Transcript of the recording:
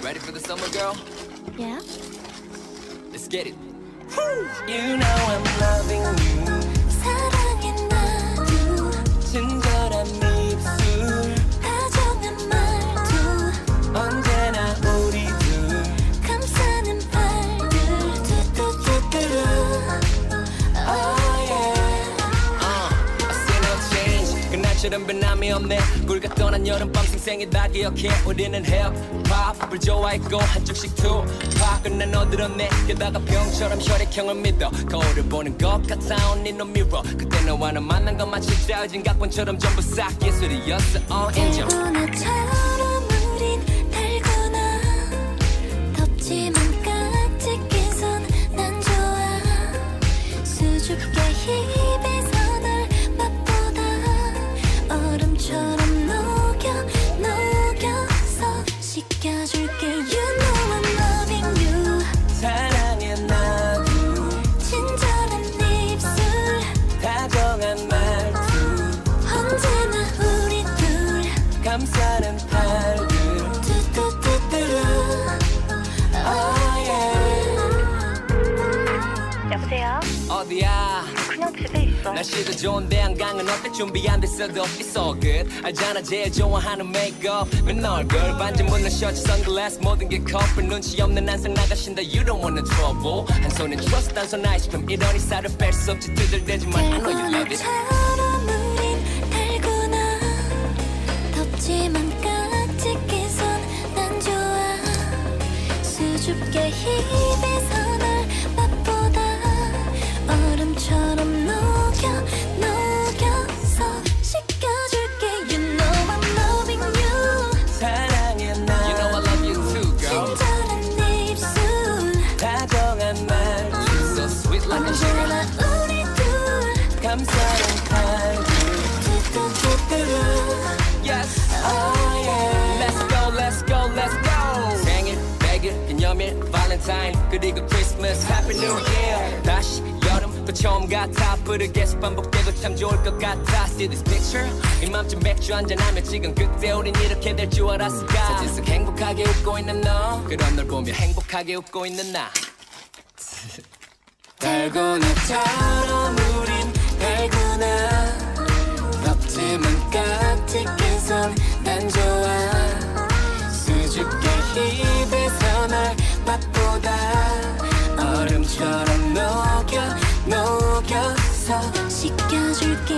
Ready for the summer, girl? Yeah. Let's get it. You know I'm loving you. 사랑해 나도 친절한 입술, 다정한 말도 언제나 우리 둘 감싸는 팔들 뚜뚜뚜뚜루 Oh yeah I see no change. 그날처럼 변함이 없네. 꿀가 떠난 여름밤 생생히 다 기억해. 우리는 힙합을 좋아했고 한쪽씩 투팍 끝난 너들었네. 게다가 병처럼 혈액형을 믿어. 거울을 보는 것 같아 only no mirror. 그때 너와 나 만난 건 마치 짜여진 각본처럼 전부 싹 예술이었어. 인정. 달고나처럼 우린 달고나 덥지만 깍지끼선 난 좋아 수줍게 입에서 널 맛보다 얼음처럼 녹여서 씻겨줄게 You know I'm loving you 사랑해 나도 친절한 입술 다정한 말투 언제나 우리 둘 감싸는 팔들 뚜뚜뚜뚜루 Oh yeah 여보세요? 어디야 그냥 집에 있어. 날씨도 좋은데 한강은 어때 준비 안 됐어도 It's all good 알잖아 제일 좋아하는 메이크업 맨 얼굴 반지 묻는 셔츠 선글라스 모든 게 커플 눈치 없는 한상 나가신다 You don't want no trouble 한 손엔 trust 한 손 아이스크림 이러니 살을 뺄 수 없지 두들대지만 I know you love it 달고나처럼 우린 달고나 덥지만 깍지끼선 난 좋아 수줍게 입에서 널 맛보다 얼음처럼 녹여서 씻겨줄게 You know I'm loving you 사랑해 나 You know I love you too girl 친절한 입술 다정한 말투 So sweet like a sugar 언제나 우리 둘 감싸는 팔들 뚜뚜뚜뚜루 Yes oh yeah Let's go let's go let's go 생일 100일 기념일 발렌타인 그리고 크리스마스 Happy New Year 다시 여름 또 처음 같아 부르게서 반복되고 참 좋을 것 같아 See this picture 이맘쯤 맥주 한잔하면 지금 그때 우린 이렇게 될 줄 알았을까 사진 속 행복하게 웃고 있는 너 그런 널 보며 행복하게 웃고 있는 나 달고나처럼 우린 달고나 덥지만 깍지끼선 난 좋아 수줍게 입에서 날 맛보다 얼음처럼 녹여서 씻겨줄게